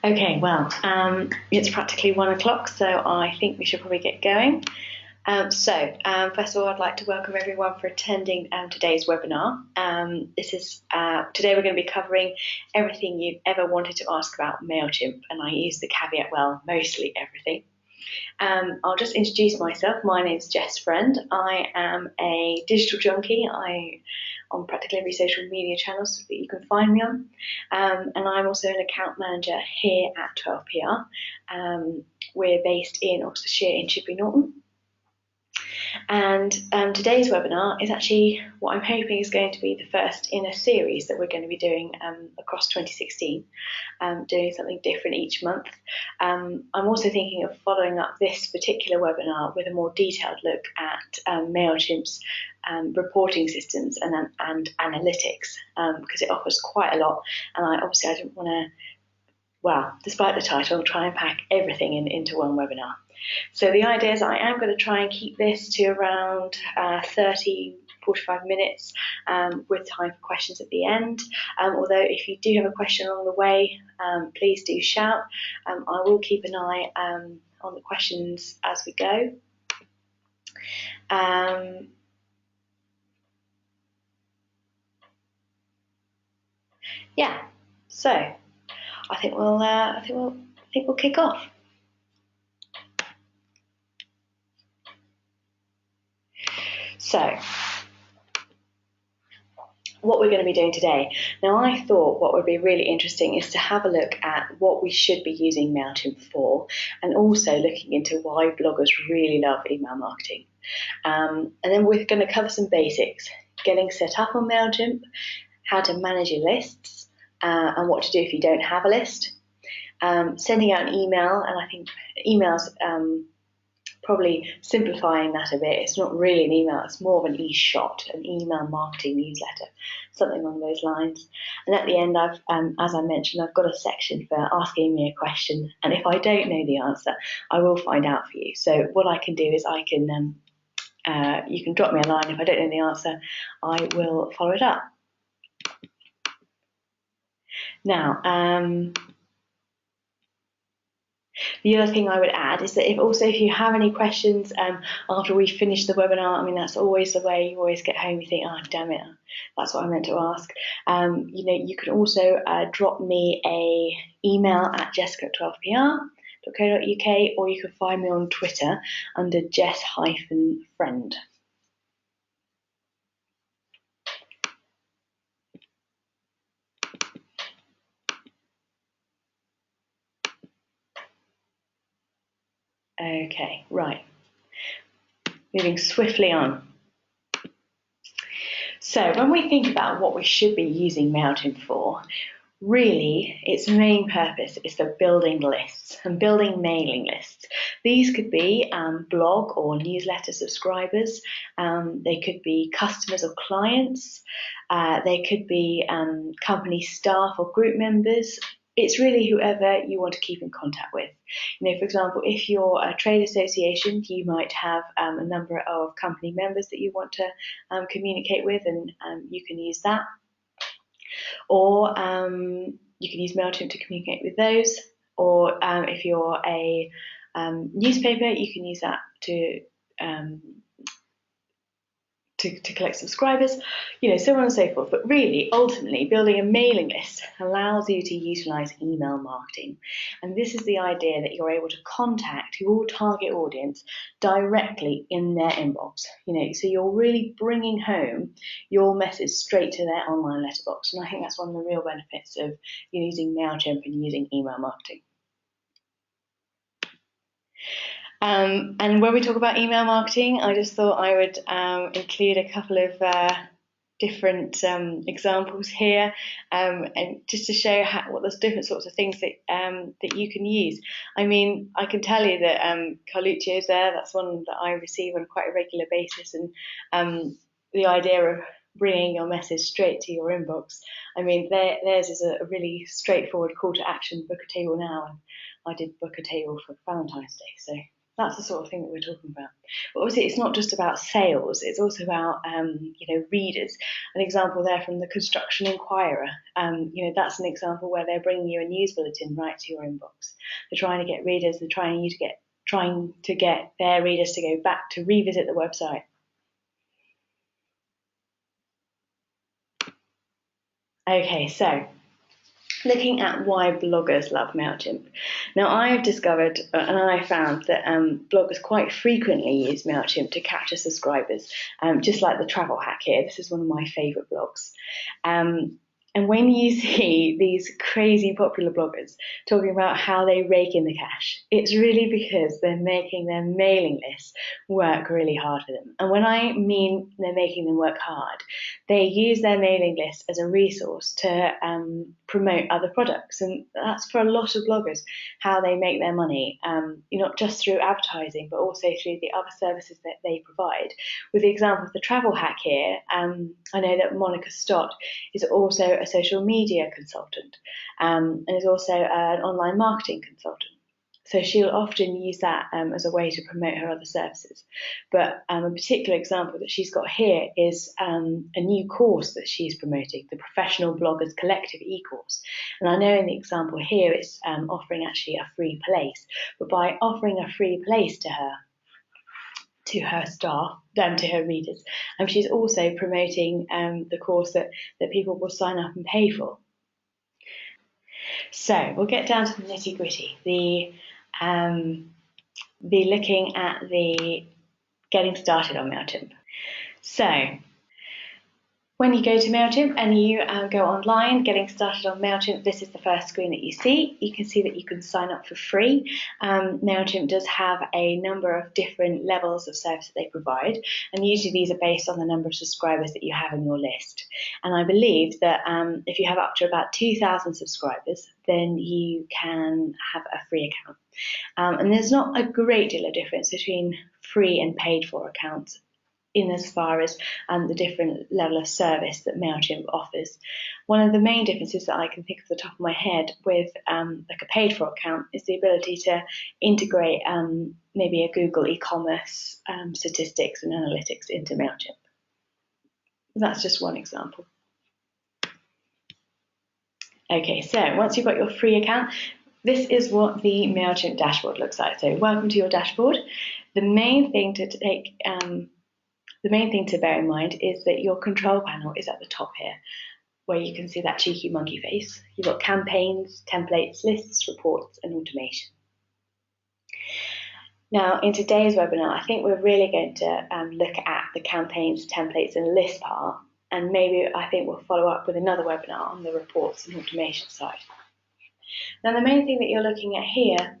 Okay, well, it's practically 1 o'clock, so I think we should probably get going. First of all, I'd like to welcome everyone for attending today's webinar. Today we're going to be covering everything you've ever wanted to ask about MailChimp, and I use the caveat, well, mostly everything. I'll just introduce myself. My name's Jess Friend. I am a digital junkie. On practically every social media channel that you can find me on. And I'm also an account manager here at 12PR. We're based in Oxfordshire in Chipley Norton. And today's webinar is actually what I'm hoping is going to be the first in a series that we're going to be doing across 2016, doing something different each month. I'm also thinking of following up this particular webinar with a more detailed look at MailChimp's reporting systems and analytics, because it offers quite a lot, and I didn't want to, well, despite the title, try and pack everything into one webinar. So the idea is I am going to try and keep this to around 45 minutes with time for questions at the end. Although if you do have a question along the way, please do shout. I will keep an eye on the questions as we go. Yeah, so I think we'll kick off. So, what we're going to be doing today. Now, I thought what would be really interesting is to have a look at what we should be using MailChimp for, and also looking into why bloggers really love email marketing. And then we're going to cover some basics, getting set up on MailChimp, how to manage your lists, and what to do if you don't have a list, sending out an email, and I think emails, probably simplifying that a bit. It's not really an email, it's more of an e-shot, an email marketing newsletter, something along those lines. And at the end, as I mentioned, I've got a section for asking me a question, and if I don't know the answer, I will find out for you. So what I can do is you can drop me a line. If I don't know the answer, I will follow it up. Now, the other thing I would add is that if you have any questions after we finish the webinar, I mean, that's always the way. You always get home, you think, oh, damn it, that's what I meant to ask. You can also drop me a email at jessica@12pr.co.uk, or you can find me on Twitter under jess-friend. Okay, right. Moving swiftly on. So when we think about what we should be using MailChimp for, really its main purpose is for building lists and building mailing lists. These could be blog or newsletter subscribers. They could be customers or clients. They could be company staff or group members. It's really whoever you want to keep in contact with. For example, if you're a trade association, you might have a number of company members that you want to communicate with, and you can use that. Or you can use MailChimp to communicate with those. Or if you're a newspaper, you can use that to collect subscribers, so on and so forth. But really, ultimately, building a mailing list allows you to utilize email marketing. And this is the idea that you're able to contact your target audience directly in their inbox. So you're really bringing home your message straight to their online letterbox. And I think that's one of the real benefits of using MailChimp and using email marketing. And when we talk about email marketing, I just thought I would include a couple of different examples here, and just to show what there's different sorts of things that you can use. I mean, I can tell you that Carluccio's there. That's one that I receive on quite a regular basis, and the idea of bringing your message straight to your inbox. I mean, theirs is a really straightforward call to action: book a table now. And I did book a table for Valentine's Day, so That's the sort of thing that we're talking about. But obviously, it's not just about sales; it's also about readers. An example there from the Construction Inquirer. That's an example where they're bringing you a news bulletin right to your inbox. They're trying to get readers. They're trying to get their readers to go back to revisit the website. Okay, so looking at why bloggers love MailChimp. Now, I've discovered and I found that bloggers quite frequently use MailChimp to capture subscribers, just like the travel hack here. This is one of my favourite blogs. And when you see these crazy popular bloggers talking about how they rake in the cash, it's really because they're making their mailing lists work really hard for them. And when I mean they're making them work hard, they use their mailing list as a resource to promote other products. And that's for a lot of bloggers how they make their money, not just through advertising, but also through the other services that they provide. With the example of the travel hack here, I know that Monica Stott is also a social media consultant and is also an online marketing consultant. So she'll often use that as a way to promote her other services. But a particular example that she's got here is a new course that she's promoting, the Professional Bloggers Collective e-course. And I know in the example here it's offering actually a free place. But by offering a free place to her staff, to her readers, she's also promoting the course that people will sign up and pay for. So we'll get down to the nitty gritty. Be looking at the getting started on MailChimp. So when you go to MailChimp and you go online, getting started on MailChimp, this is the first screen that you see. You can see that you can sign up for free. MailChimp does have a number of different levels of service that they provide, and usually these are based on the number of subscribers that you have in your list. And I believe that if you have up to about 2,000 subscribers, then you can have a free account. And there's not a great deal of difference between free and paid for accounts in as far as the different level of service that MailChimp offers. One of the main differences that I can think of the top of my head with like a paid for account is the ability to integrate maybe a Google e-commerce statistics and analytics into MailChimp. That's just one example. Okay, so once you've got your free account, this is what the MailChimp dashboard looks like. So welcome to your dashboard. The main thing to bear in mind is that your control panel is at the top here, where you can see that cheeky monkey face. You've got campaigns, templates, lists, reports, and automation. Now, in today's webinar, I think we're really going to look at the campaigns, templates, and list part, and maybe I think we'll follow up with another webinar on the reports and automation side. Now, the main thing that you're looking at here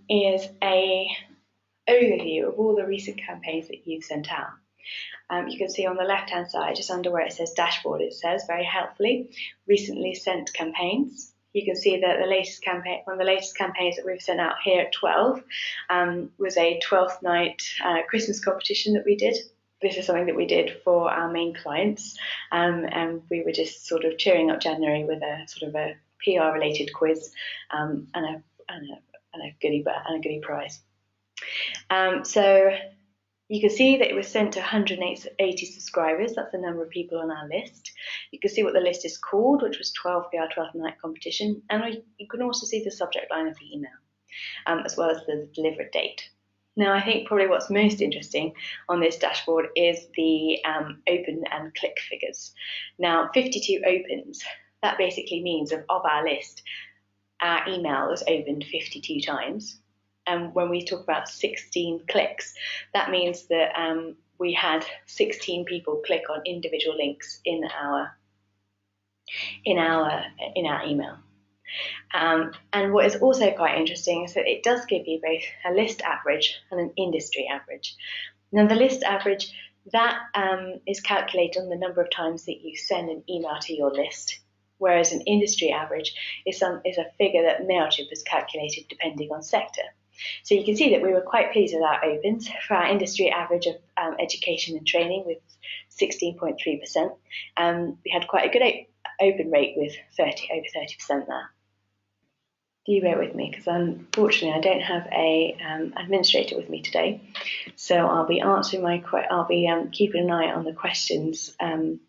is an overview of all the recent campaigns that you've sent out. You can see on the left-hand side, just under where it says dashboard, it says very helpfully, recently sent campaigns. You can see that the latest campaign, one of the latest campaigns that we've sent out here at 12 was a 12th night Christmas competition that we did. This is something that we did for our main clients, and we were just sort of cheering up January with a sort of a PR-related quiz and a goodie prize. So you can see that it was sent to 180 subscribers. That's the number of people on our list. You can see what the list is called, which was 12 PR 12th night competition, and you can also see the subject line of the email, as well as the delivered date. Now, I think probably what's most interesting on this dashboard is the open and click figures. Now, 52 opens. That basically means of our list, our email was opened 52 times. And when we talk about 16 clicks, that means that we had 16 people click on individual links in our email. And what is also quite interesting is that it does give you both a list average and an industry average. Now, the list average, that is calculated on the number of times that you send an email to your list, whereas an industry average is a figure that MailChimp has calculated depending on sector. So you can see that we were quite pleased with our opens. For our industry average of education and training with 16.3%, we had quite a good open rate with over 30% there. do bear with me, because unfortunately I don't have a administrator with me today, so I'll be keeping an eye on the questions and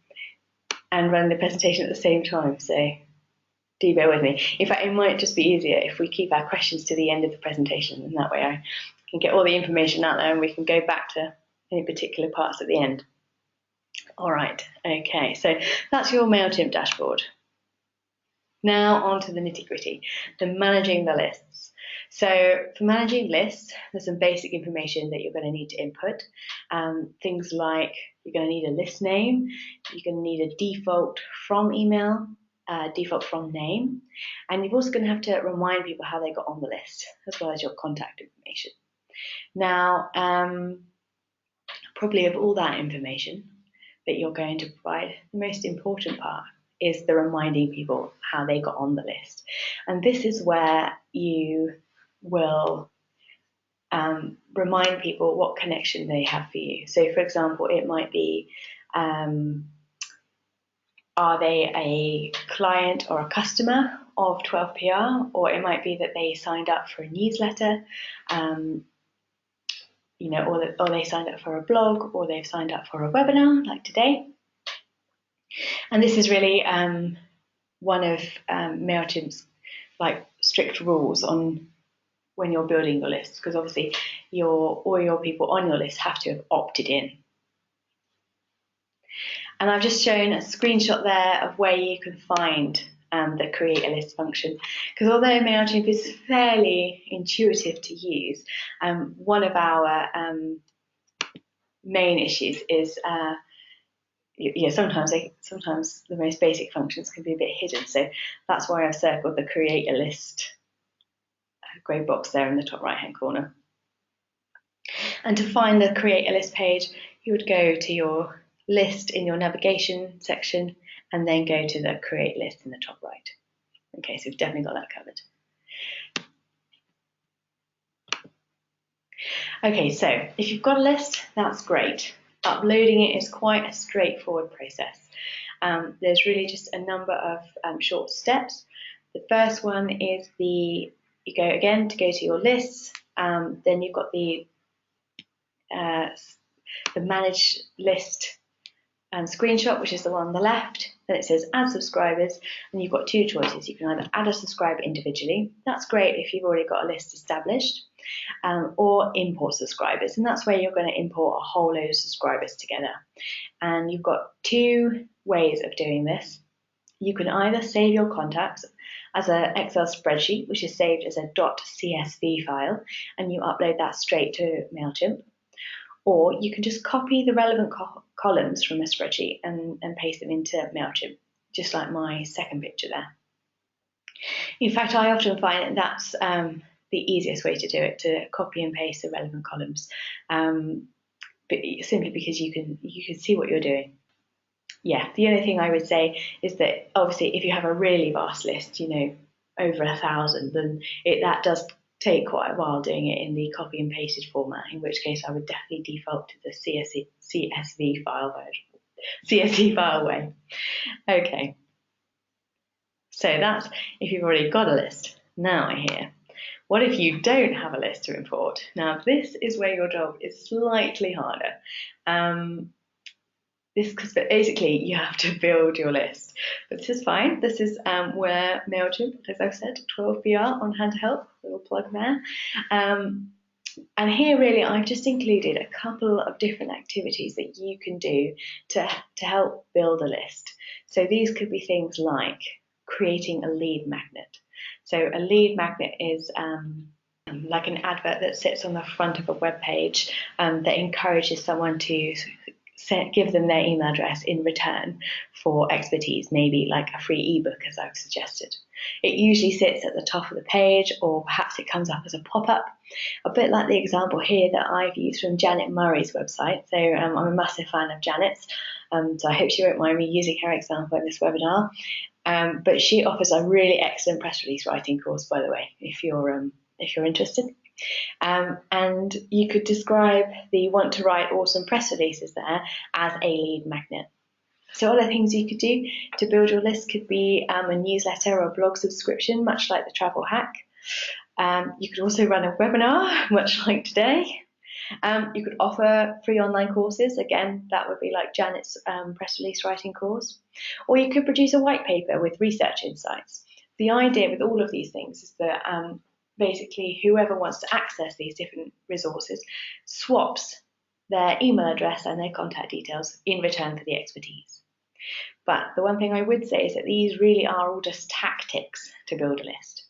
running the presentation at the same time. So do bear with me. In fact, it might just be easier if we keep our questions to the end of the presentation, and that way I can get all the information out there and we can go back to any particular parts at the end. All right, okay, so that's your MailChimp dashboard. Now on to the nitty-gritty, the managing the lists. So for managing lists, there's some basic information that you're going to need to input. Things like you're going to need a list name, you're going to need a default from email, default from name, and you're also going to have to remind people how they got on the list, as well as your contact information. Now, probably of all that information that you're going to provide, the most important part is the reminding people how they got on the list. And this is where you will remind people what connection they have for you. So for example, it might be, are they a client or a customer of 12PR? Or it might be that they signed up for a newsletter, or they signed up for a blog, or they've signed up for a webinar like today. And this is really one of MailChimp's strict rules on when you're building your list, because obviously all your people on your list have to have opted in. And I've just shown a screenshot there of where you can find the create a list function, because although MailChimp is fairly intuitive to use, one of our main issues is sometimes the most basic functions can be a bit hidden. So that's why I've circled the create a list grey box there in the top right hand corner. And to find the create a list page, you would go to your list in your navigation section and then go to the create list in the top right. Okay, so we've definitely got that covered. Okay, so if you've got a list, that's great. Uploading it is quite a straightforward process. There's really just a number of short steps. The first one is you go again to go to your lists. Then you've got the manage list screenshot, which is the one on the left. Then it says add subscribers, and you've got two choices. You can either add a subscriber individually. That's great if you've already got a list established, or import subscribers, and that's where you're going to import a whole load of subscribers together. And you've got two ways of doing this. You can either save your contacts as an Excel spreadsheet, which is saved as a .csv file, and you upload that straight to MailChimp. Or you can just copy the relevant columns from a spreadsheet and paste them into MailChimp, just like my second picture there. In fact, I often find that that's the easiest way to do it, to copy and paste the relevant columns, but simply because you can see what you're doing. Yeah, the only thing I would say is that obviously if you have a really vast list, over 1,000, then that does take quite a while doing it in the copy and pasted format, in which case I would definitely default to the CSV file version, CSV file way. Okay, so that's if you've already got a list. Now I hear, what if you don't have a list to import? Now this is where your job is slightly harder. Because basically you have to build your list. But this is fine. This is where MailChimp, as I've said, 12PR on hand to help, little plug there. And here really I've just included a couple of different activities that you can do to help build a list. So these could be things like creating a lead magnet. So a lead magnet is like an advert that sits on the front of a web page that encourages someone to give them their email address in return for expertise, maybe like a free ebook, as I've suggested. It usually sits at the top of the page, or perhaps it comes up as a pop-up, a bit like the example here that I've used from Janet Murray's website. So I'm a massive fan of Janet's, so I hope she won't mind me using her example in this webinar. But she offers a really excellent press release writing course, by the way, if you're interested. And you could describe the want to write awesome press releases there as a lead magnet. So other things you could do to build your list could be a newsletter or a blog subscription, much like the travel hack. You could also run a webinar, much like today. You could offer free online courses. Again, that would be like Janet's press release writing course. Or you could produce a white paper with research insights. The idea with all of these things is that basically whoever wants to access these different resources swaps their email address and their contact details in return for the expertise. But the one thing I would say is that these really are all just tactics to build a list.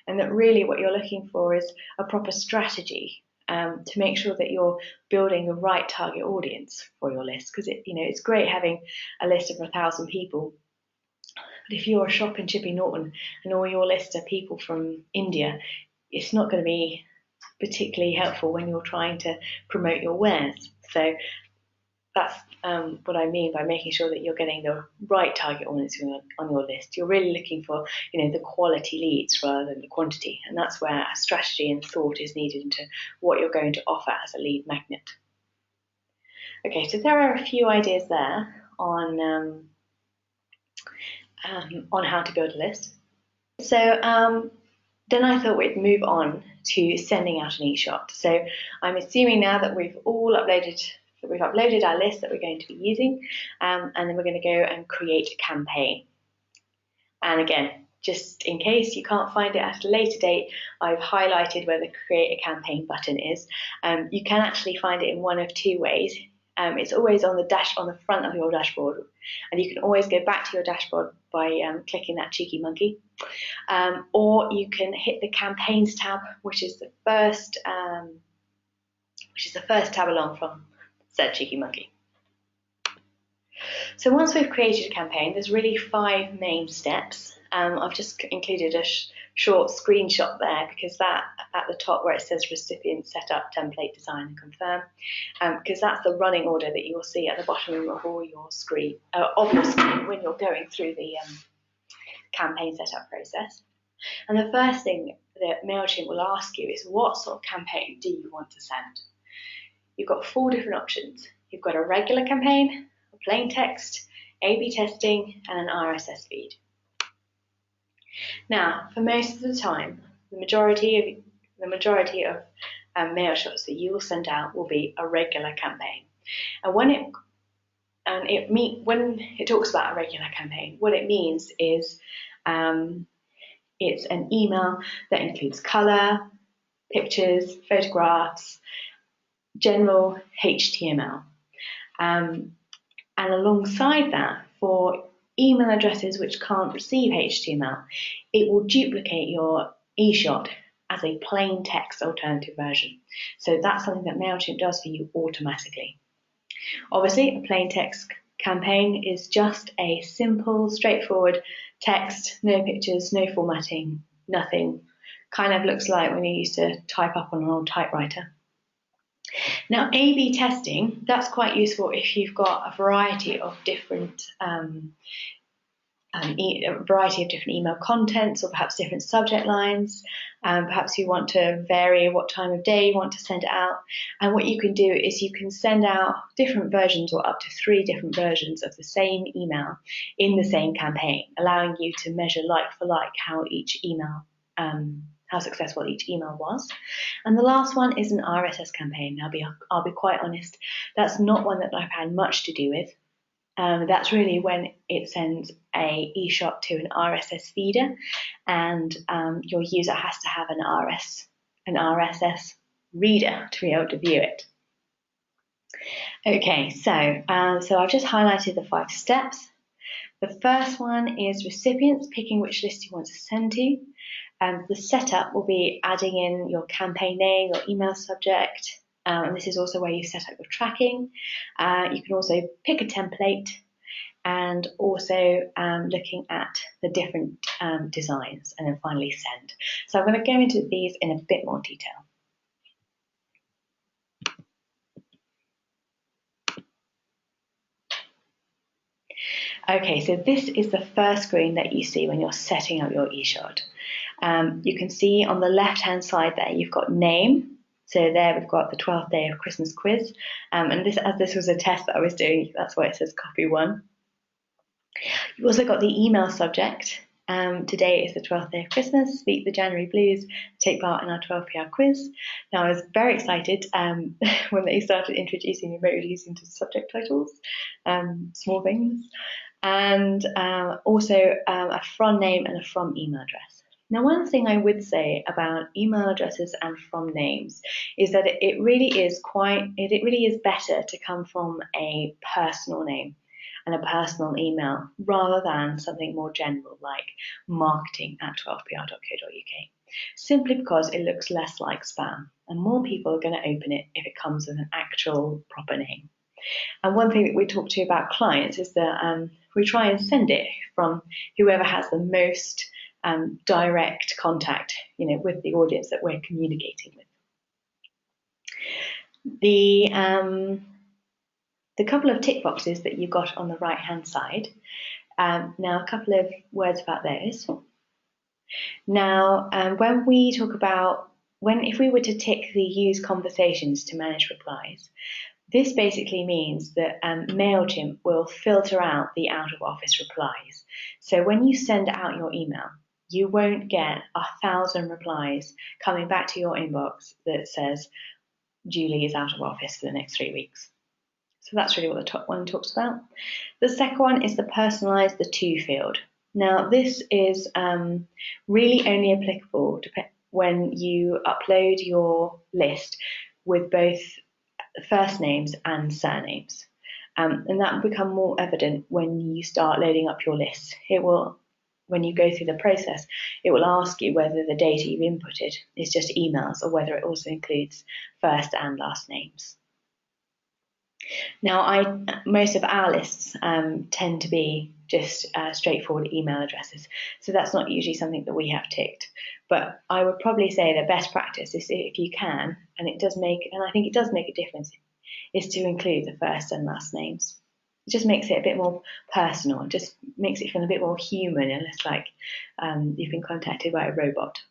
And that really what you're looking for is a proper strategy to make sure that you're building the right target audience for your list. Because it's great having a list of 1,000 people, but if you're a shop in Chipping Norton and all your lists are people from India, it's not going to be particularly helpful when you're trying to promote your wares. So that's what I mean by making sure that you're getting the right target audience on your list. You're really looking for, the quality leads rather than the quantity, and that's where a strategy and thought is needed into what you're going to offer as a lead magnet. Okay, so there are a few ideas there on how to build a list. So then I thought we'd move on to sending out an e-shot. So I'm assuming now that we've uploaded our list that we're going to be using, and then we're going to go and create a campaign. And again, just in case you can't find it at a later date, I've highlighted where the create a campaign button is. You can actually find it in one of two ways. It's always on the front of your dashboard, and you can always go back to your dashboard by clicking that cheeky monkey, or you can hit the campaigns tab, which is the first tab along from said cheeky monkey. So once we've created a campaign, there's really 5 main steps. I've just included a short screenshot there because that at the top where it says recipient setup, template, design and confirm, because that's the running order that you will see at the bottom of your screen when you're going through the campaign setup process. And the first thing that MailChimp will ask you is, what sort of campaign do you want to send? You've got 4 different options. You've got a regular campaign, a plain text, A/B testing, and an RSS feed. Now, for most of the time, the majority of mail shots that you will send out will be a regular campaign. And when it talks about a regular campaign, what it means is it's an email that includes color, pictures, photographs, general HTML. And alongside that, for email addresses which can't receive HTML, it will duplicate your e-shot as a plain text alternative version. So that's something that MailChimp does for you automatically. Obviously, a plain text campaign is just a simple, straightforward text, no pictures, no formatting, nothing. Kind of looks like when you used to type up on an old typewriter. Now, A/B testing, that's quite useful if you've got a variety of different email contents, or perhaps different subject lines. Perhaps you want to vary what time of day you want to send it out. And what you can do is you can send out different versions, or up to 3 different versions of the same email in the same campaign, allowing you to measure like for like how successful each email was. And the last one is an RSS campaign. I'll be quite honest, that's not one that I've had much to do with. That's really when it sends a e-shot to an RSS feeder, and your user has to have an RSS reader to be able to view it. Okay, so I've just highlighted the 5 steps. The first one is recipients, picking which list you want to send to. The setup will be adding in your campaign name, your email subject, and this is also where you set up your tracking. You can also pick a template, and also looking at the different designs, and then finally send. So I'm going to go into these in a bit more detail. Okay, so this is the first screen that you see when you're setting up your e-shot. You can see on the left-hand side there, you've got name. So there we've got the 12th day of Christmas quiz. And as this was a test that I was doing, that's why it says copy 1. You've also got the email subject, Today is the 12th day of Christmas. Beat the January blues. Take part in our 12PR quiz. Now, I was very excited when they started introducing emojis into subject titles, small things, and also a from name and a from email address. Now, one thing I would say about email addresses and from names is that it really is better to come from a personal name and a personal email rather than something more general like marketing@12pr.co.uk, simply because it looks less like spam and more people are going to open it if it comes with an actual proper name. And one thing that we talk to about clients is that we try and send it from whoever has the most direct contact, with the audience that we're communicating with. The couple of tick boxes that you've got on the right-hand side. Now, a couple of words about those. Now, when we talk about if we were to tick the use conversations to manage replies, this basically means that MailChimp will filter out the out-of-office replies. So when you send out your email, you won't get 1,000 replies coming back to your inbox that says Julie is out of office for the next 3 weeks. So that's really what the top one talks about. The second one is the personalize the to field. Now, this is really only applicable when you upload your list with both first names and surnames. And that will become more evident when you start loading up your list. When you go through the process, it will ask you whether the data you've inputted is just emails or whether it also includes first and last names. Now, most of our lists tend to be just straightforward email addresses, so that's not usually something that we have ticked. But I would probably say that best practice is, if you can, and I think it does make a difference, is to include the first and last names. It just makes it a bit more personal. It just makes it feel a bit more human and less like you've been contacted by a robot.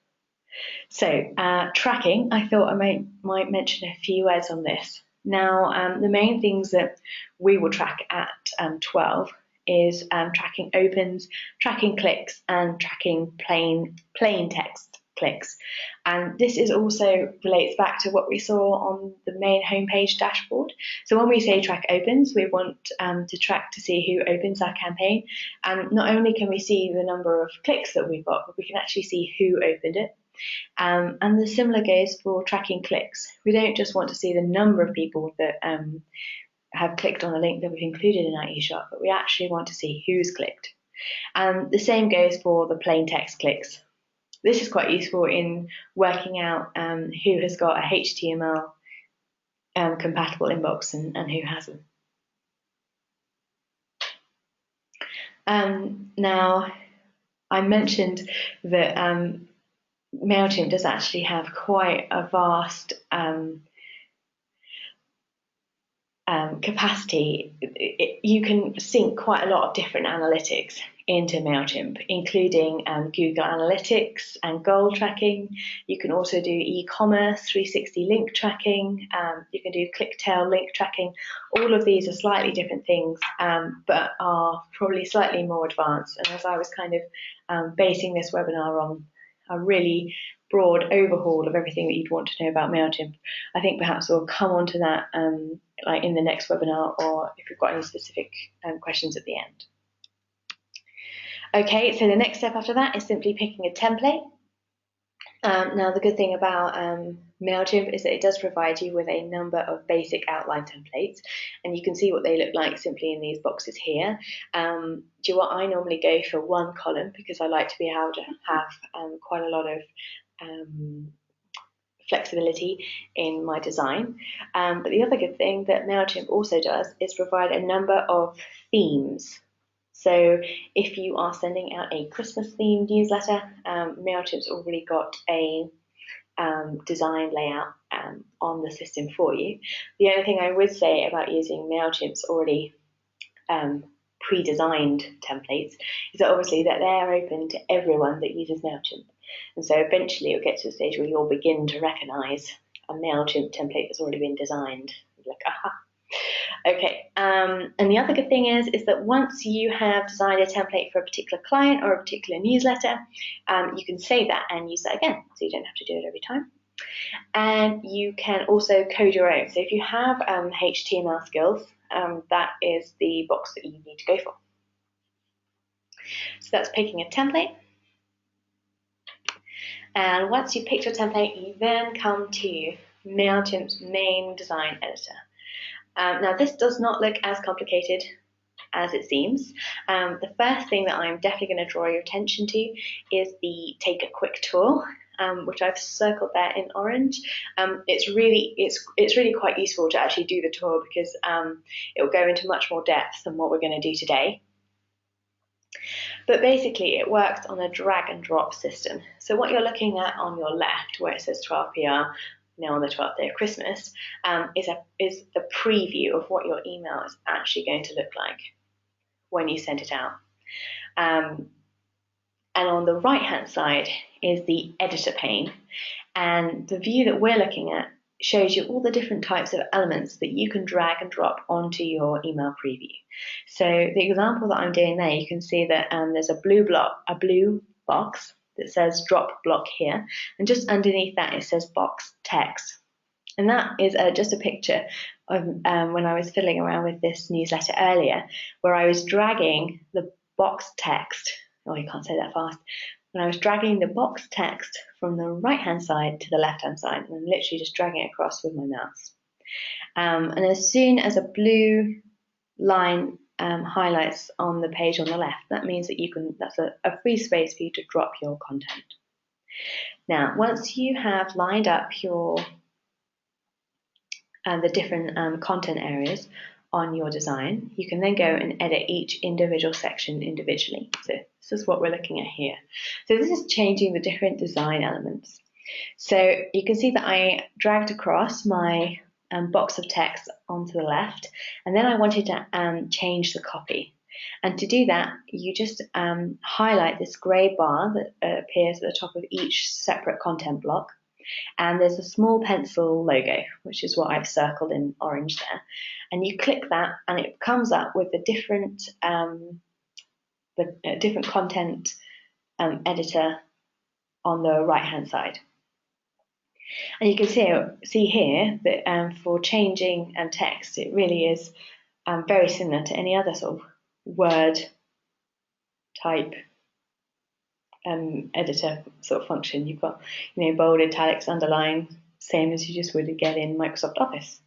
So tracking, I thought I might mention a few words on this. Now, the main things that we will track at 12 is tracking opens, tracking clicks, and tracking plain text clicks. And this is also relates back to what we saw on the main homepage dashboard. So when we say track opens, we want to track to see who opens our campaign. And not only can we see the number of clicks that we've got, but we can actually see who opened it. And the similar goes for tracking clicks. We don't just want to see the number of people that have clicked on the link that we've included in our eShop, but we actually want to see who's clicked. And the same goes for the plain text clicks. This is quite useful in working out who has got a HTML compatible inbox and who hasn't. Now, I mentioned that MailChimp does actually have quite a vast capacity. You can sync quite a lot of different analytics into MailChimp, including Google Analytics and goal tracking. You can also do e-commerce 360 link tracking. You can do click-tail link tracking. All of these are slightly different things, but are probably slightly more advanced. And as I was kind of basing this webinar on a really broad overhaul of everything that you'd want to know about MailChimp, I think perhaps we'll come on to that like in the next webinar, or if you've got any specific questions at the end. Okay, so the next step after that is simply picking a template. Now, the good thing about MailChimp is that it does provide you with a number of basic outline templates, and you can see what they look like simply in these boxes here. Do you know what? I normally go for one column because I like to be able to have quite a lot of flexibility in my design. But the other good thing that MailChimp also does is provide a number of themes. So if you are sending out a Christmas themed newsletter, MailChimp's already got a design layout on the system for you. The only thing I would say about using MailChimp's already pre-designed templates is that obviously that they're open to everyone that uses MailChimp. And so eventually it'll get to a stage where you'll begin to recognize a MailChimp template that's already been designed. Like, aha, Okay, and the other good thing is that once you have designed a template for a particular client or a particular newsletter, you can save that and use that again, so you don't have to do it every time. And you can also code your own. So if you have HTML skills, that is the box that you need to go for. So that's picking a template. And once you've picked your template, you then come to MailChimp's main design editor. Now, this does not look as complicated as it seems. The first thing that I'm definitely going to draw your attention to is the Take a Quick tool, which I've circled there in orange. It's really quite useful to actually do the tour because it will go into much more depth than what we're going to do today. But basically, it works on a drag and drop system. So what you're looking at on your left, where it says 12 PR, now on the 12th day of Christmas, is a preview of what your email is actually going to look like when you send it out. And on the right-hand side is the editor pane. And the view that we're looking at shows you all the different types of elements that you can drag and drop onto your email preview. So the example that I'm doing there, you can see that there's a blue box that says drop block here, and just underneath that it says box text. And that is just a picture of when I was fiddling around with this newsletter earlier, where I was dragging the box text, oh, you can't say that fast, when I was dragging the box text from the right-hand side to the left-hand side, and I'm literally just dragging it across with my mouse. And as soon as a blue line highlights on the page on the left, that means that that's a free space for you to drop your content. Now, once you have lined up the different content areas on your design, you can then go and edit each individual section individually. So this is what we're looking at here. So this is changing the different design elements. So you can see that I dragged across my box of text onto the left, and then I wanted to change the copy. And to do that, you just highlight this grey bar that appears at the top of each separate content block. And there's a small pencil logo, which is what I've circled in orange there. And you click that, and it comes up with the different content editor on the right-hand side. And you can see here that for changing text, it really is very similar to any other sort of Word type editor sort of function. You've got, bold, italics, underline, same as you just would get in Microsoft Office.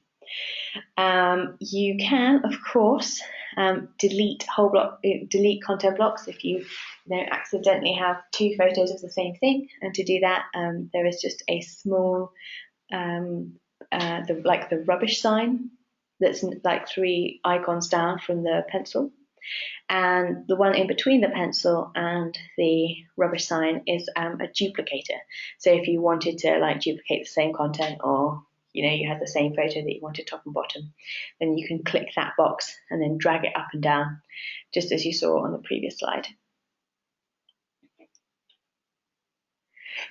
You can, of course, delete content blocks if you accidentally have two photos of the same thing. And to do that, there is just a small, the rubbish sign that's like 3 icons down from the pencil. And the one in between the pencil and the rubbish sign is a duplicator. So if you wanted to duplicate the same content, or you had the same photo that you wanted top and bottom, then you can click that box and then drag it up and down, just as you saw on the previous slide.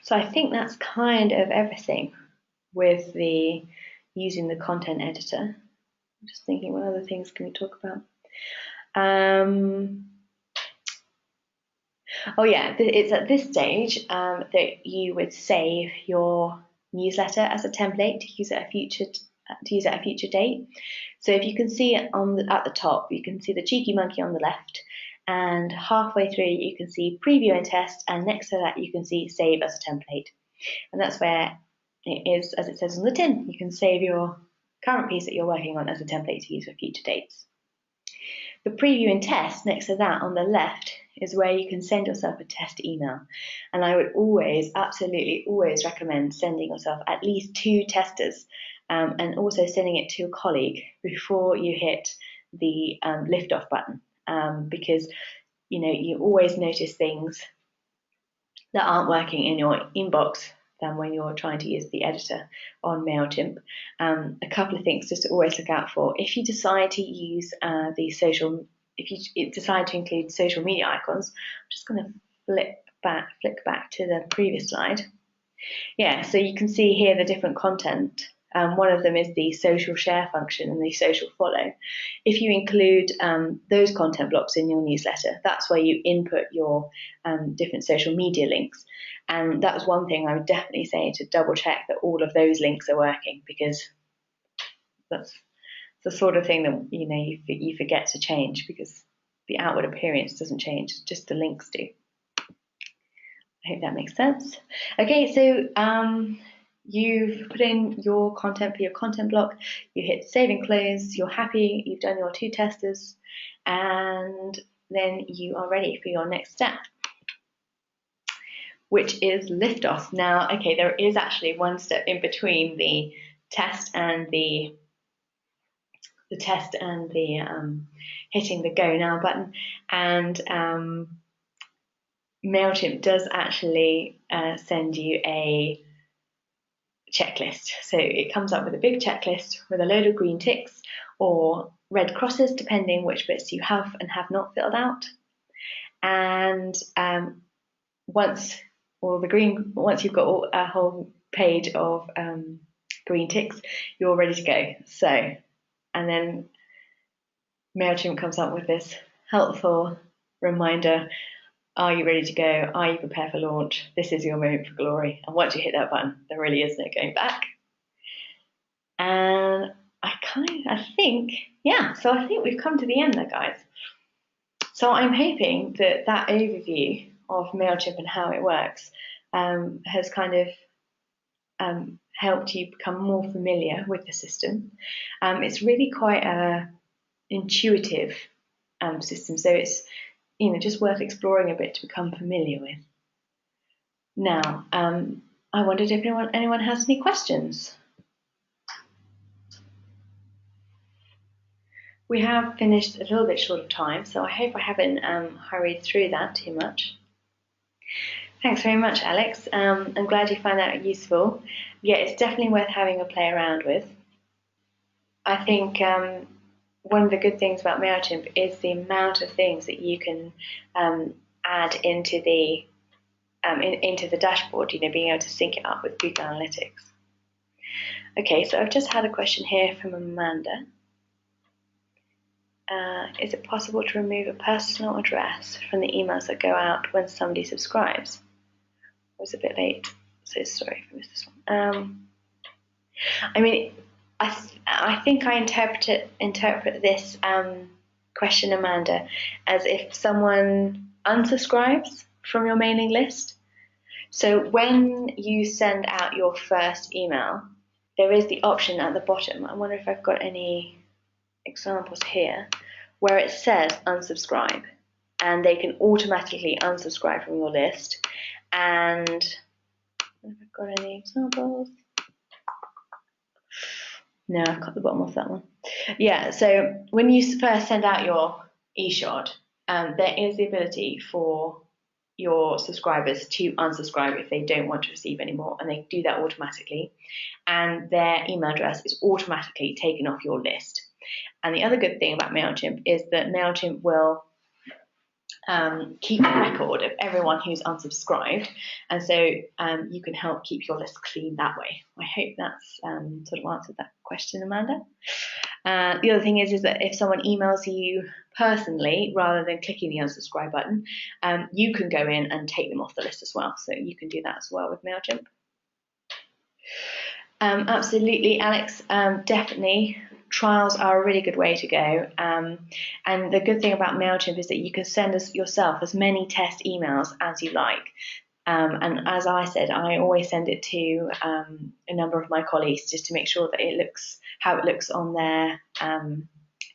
So I think that's kind of everything with using the content editor. I'm just thinking, what other things can we talk about? Oh yeah, it's at this stage that you would save your newsletter as a template to use at a future date. So if you can see it at the top, you can see the cheeky monkey on the left, and halfway through you can see preview and test, and next to that you can see save as a template. And that's where it is, as it says on the tin, you can save your current piece that you're working on as a template to use for future dates. The preview and test next to that on the left is where you can send yourself a test email. And I would absolutely always recommend sending yourself at least 2 testers, and also sending it to a colleague before you hit the lift off button, because you always notice things that aren't working in your inbox than when you're trying to use the editor on MailChimp. A couple of things just to always look out for. If you decide to use if you decide to include social media icons, I'm just going to flick back to the previous slide. Yeah, so you can see here the different content One of them is the social share function and the social follow. If you include those content blocks in your newsletter, that's where you input your different social media links. And that was one thing I would definitely say, to double check that all of those links are working, because that's the sort of thing that you forget to change, because the outward appearance doesn't change, just the links do. I hope that makes sense. Okay, so you've put in your content for your content block, you hit save and close, you're happy, you've done your 2 testers, and then you are ready for your next step, which is liftoff. Now, okay, there is actually one step in between the test and the hitting the go now button, and MailChimp does actually send you a checklist. So it comes up with a big checklist with a load of green ticks or red crosses, depending which bits you have and have not filled out. And once you've got a whole page of green ticks, you're ready to go. So, and then MailChimp comes up with this helpful reminder: are you ready to go? Are you prepared for launch? This is your moment for glory. And once you hit that button, there really is no going back. And I think we've come to the end there, guys. So I'm hoping that overview of MailChimp and how it works has kind of helped you become more familiar with the system. It's really quite a intuitive system, so it's just worth exploring a bit to become familiar with. Now, I wondered if anyone has any questions. We have finished a little bit short of time, so I hope I haven't hurried through that too much. Thanks very much, Alex. I'm glad you found that useful. Yeah, it's definitely worth having a play around with. I think one of the good things about MailChimp is the amount of things that you can add into the dashboard, being able to sync it up with Google Analytics. Okay, so I've just had a question here from Amanda. Is it possible to remove a personal address from the emails that go out when somebody subscribes? I was a bit late, so sorry if I missed this one. I mean, I think I interpret this question, Amanda, as if someone unsubscribes from your mailing list. So when you send out your first email, there is the option at the bottom. I wonder if I've got any examples here where it says unsubscribe, and they can automatically unsubscribe from your list. And if I've got any examples. No, I've cut the bottom off that one. Yeah, so when you first send out your e-shot, there is the ability for your subscribers to unsubscribe if they don't want to receive anymore, and they do that automatically. And their email address is automatically taken off your list. And the other good thing about MailChimp is that MailChimp will keep a record of everyone who's unsubscribed, and so you can help keep your list clean that way. I hope that's sort of answered that question, Amanda. The other thing is that if someone emails you personally rather than clicking the unsubscribe button, you can go in and take them off the list as well. So you can do that as well with MailChimp. Absolutely, Alex, definitely. Trials are a really good way to go. And the good thing about MailChimp is that you can send us yourself as many test emails as you like. And as I said, I always send it to a number of my colleagues just to make sure that it looks how it looks on their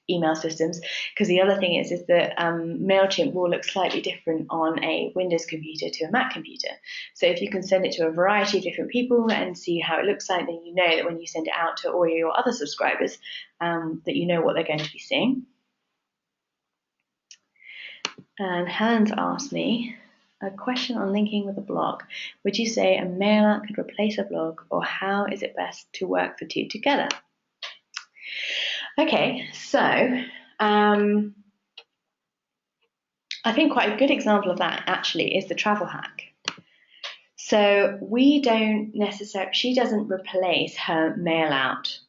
email systems. Because the other thing is that MailChimp will look slightly different on a Windows computer to a Mac computer. So if you can send it to a variety of different people and see how it looks like, then you know that when you send it out to all your other subscribers, that you know what they're going to be seeing. And Helen's asked me a question on linking with a blog. Would you say a mailer could replace a blog, or how is it best to work the two together? Okay, so I think quite a good example of that actually is the travel hack. So we don't necessarily, she doesn't replace her mail out.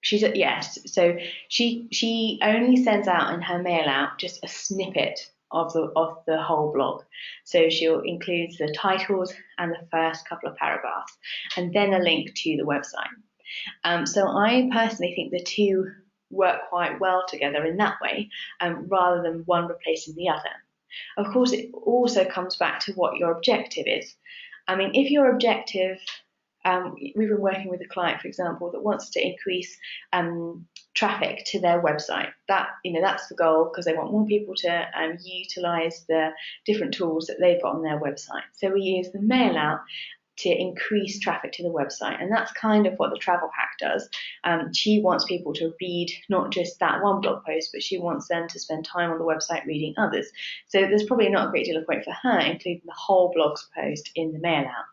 So she only sends out in her mail out just a snippet of the whole blog. So she'll include the titles and the first couple of paragraphs, and then a link to the website. So I personally think the two work quite well together in that way, rather than one replacing the other. Of course, it also comes back to what your objective is. I mean, if your objective, we've been working with a client, for example, that wants to increase traffic to their website. That's the goal, because they want more people to utilize the different tools that they've got on their website. So we use the mail out to increase traffic to the website, and that's kind of what the travel hack does. She wants people to read not just that one blog post, but she wants them to spend time on the website reading others. So there's probably not a great deal of point for her including the whole blog's post in the mail out.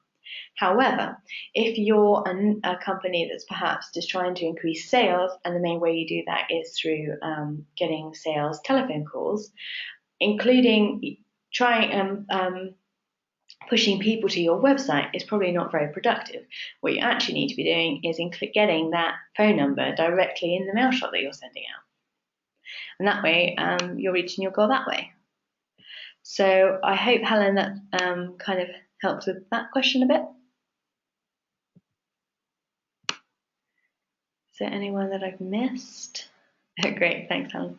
However, if you're a company that's perhaps just trying to increase sales, and the main way you do that is through getting sales telephone calls, including trying pushing people to your website is probably not very productive. What you actually need to be doing is getting that phone number directly in the mail shot that you're sending out. And that way, you're reaching your goal that way. So I hope, Helen, that kind of helps with that question a bit. Is there anyone that I've missed? Oh, great, thanks, Helen.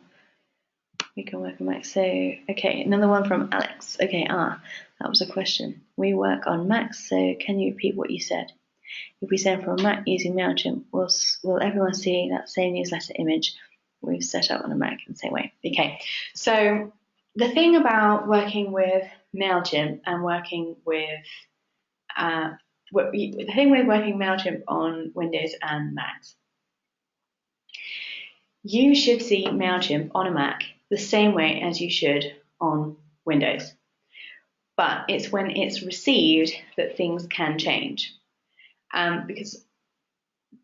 We can work on Mac. So, okay, another one from Alex. Okay, that was a question. We work on Mac, so can you repeat what you said? If we send from a Mac using MailChimp, will everyone see that same newsletter image we've set up on a Mac in the same way? Okay, so the thing about working with MailChimp and working with working MailChimp on Windows and Macs, you should see MailChimp on a Mac the same way as you should on Windows. But it's when it's received that things can change. Because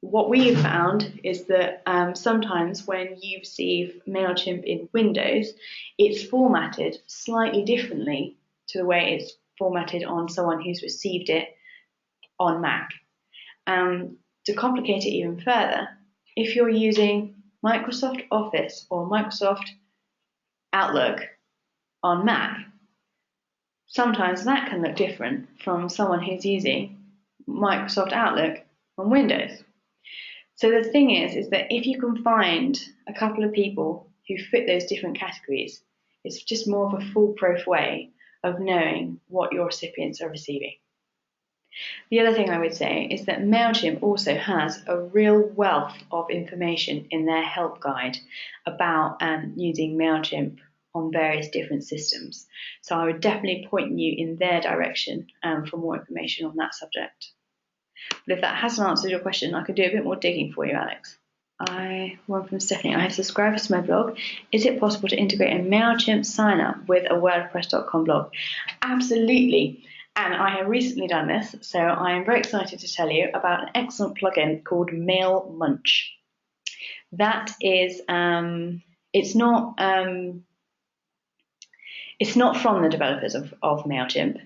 what we have found is that sometimes when you receive MailChimp in Windows, it's formatted slightly differently to the way it's formatted on someone who's received it on Mac. To complicate it even further, if you're using Microsoft Office or Microsoft Outlook on Mac, sometimes that can look different from someone who's using Microsoft Outlook on Windows. So the thing is that if you can find a couple of people who fit those different categories, it's just more of a foolproof way of knowing what your recipients are receiving. The other thing I would say is that MailChimp also has a real wealth of information in their help guide about using MailChimp on various different systems. So I would definitely point you in their direction for more information on that subject. But if that hasn't answered your question, I could do a bit more digging for you, Alex. One from Stephanie. I have subscribed to my blog. Is it possible to integrate a MailChimp sign up with a WordPress.com blog? Absolutely. And I have recently done this, so I am very excited to tell you about an excellent plugin called MailMunch. That is, it's not from the developers of MailChimp,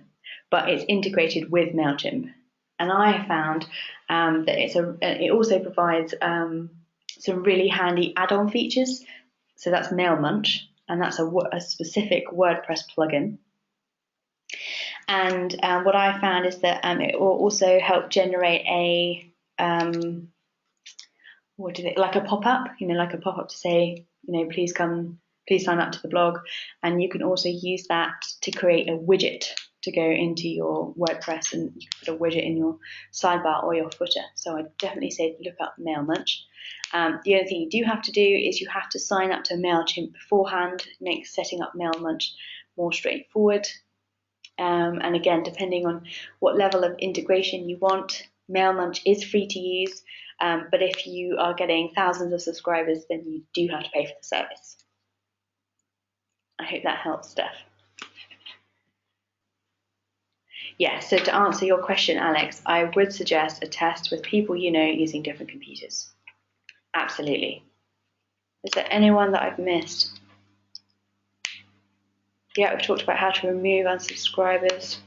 but it's integrated with MailChimp. And I have found that it also provides some really handy add-on features. So that's MailMunch, and that's a specific WordPress plugin. And what I found is that it will also help generate like a pop-up, like a pop-up to say, please sign up to the blog. And you can also use that to create a widget to go into your WordPress, and you can put a widget in your sidebar or your footer. So I definitely say look up MailMunch. The other thing you do have to do is you have to sign up to MailChimp beforehand, make setting up MailMunch more straightforward. And again, depending on what level of integration you want, MailMunch is free to use, but if you are getting thousands of subscribers, then you do have to pay for the service. I hope that helps, Steph. Yeah, so to answer your question, Alex, I would suggest a test with people using different computers. Absolutely. Is there anyone that I've missed? Yeah, we've talked about how to remove unsubscribers.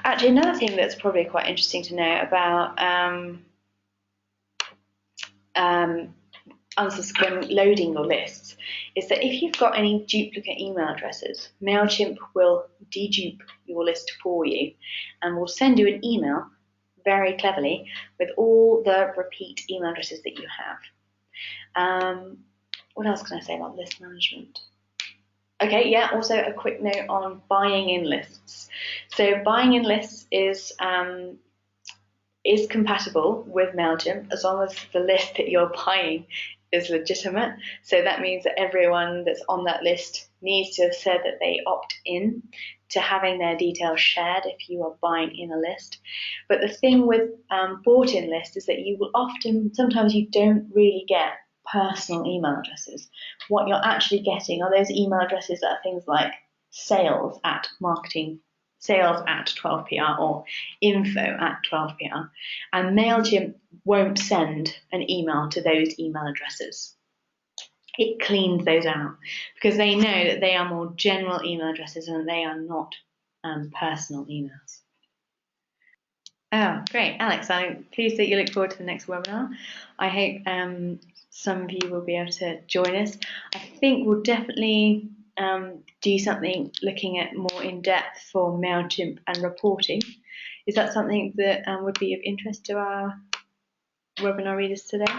Actually, another thing that's probably quite interesting to know about when loading your lists is that if you've got any duplicate email addresses, MailChimp will dedupe your list for you and will send you an email very cleverly with all the repeat email addresses that you have. What else can I say about list management? Okay, yeah, also a quick note on buying in lists. So buying in lists is compatible with MailChimp as long as the list that you're buying is legitimate. So that means that everyone that's on that list needs to have said that they opt in to having their details shared if you are buying in a list. But the thing with bought in lists is that you will sometimes you don't really get personal email addresses. What you're actually getting are those email addresses that are things like sales at 12pr or info at 12pr, and MailChimp won't send an email to those email addresses. It cleans those out because they know that they are more general email addresses and they are not personal emails. Oh, great, Alex, I'm pleased that you look forward to the next webinar. I hope some of you will be able to join us. I think we'll definitely do something looking at more in depth for MailChimp and reporting. Is that something that would be of interest to our webinar readers today?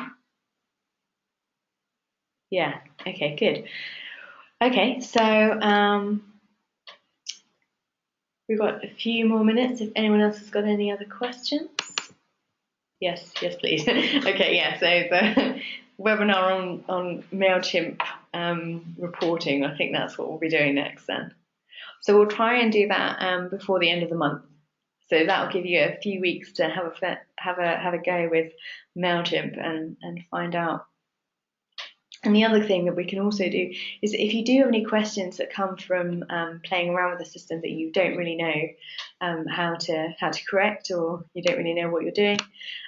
Yeah, okay, good. Okay, so we've got a few more minutes if anyone else has got any other questions. Yes, please. Okay, yeah, so the webinar on MailChimp reporting, I think that's what we'll be doing next then. So we'll try and do that before the end of the month. So that'll give you a few weeks to have a go with MailChimp and find out. And the other thing that we can also do is if you do have any questions that come from playing around with the system that you don't really know how to correct, or you don't really know what you're doing,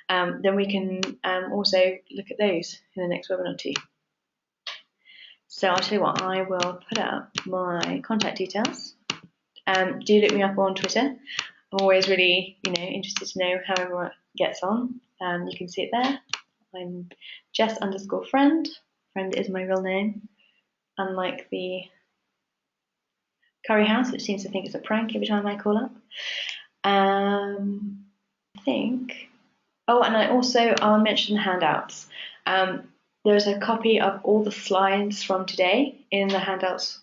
then we can also look at those in the next webinar too. So I'll tell you what, I will put up my contact details. Do look me up on Twitter. I'm always really interested to know how everyone gets on. You can see it there. I'm Jess_friend. Friend is my real name, unlike the Curry House, which seems to think it's a prank every time I call up. I think. Oh, and I'll mention the handouts. There's a copy of all the slides from today in the handouts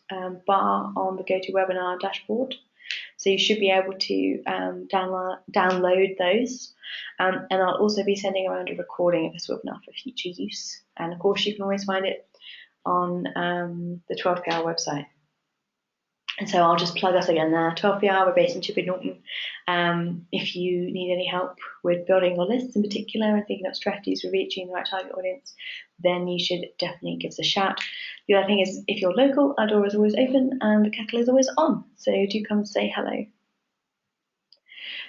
bar on the GoToWebinar dashboard. So you should be able to download those. And I'll also be sending around a recording of this webinar for future use. And of course, you can always find it on the 12pr website. And so I'll just plug us again there. 12pr, we're based in Chipping Norton. If you need any help with building your lists in particular and thinking of strategies for reaching the right target audience, then you should definitely give us a shout. The other thing is, if you're local, our door is always open and the kettle is always on. So do come and say hello.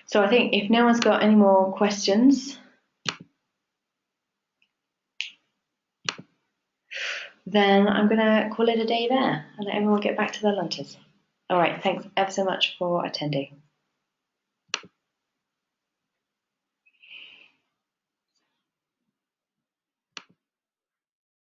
So I think if no one's got any more questions, then I'm going to call it a day there and let everyone get back to their lunches. All right, thanks ever so much for attending.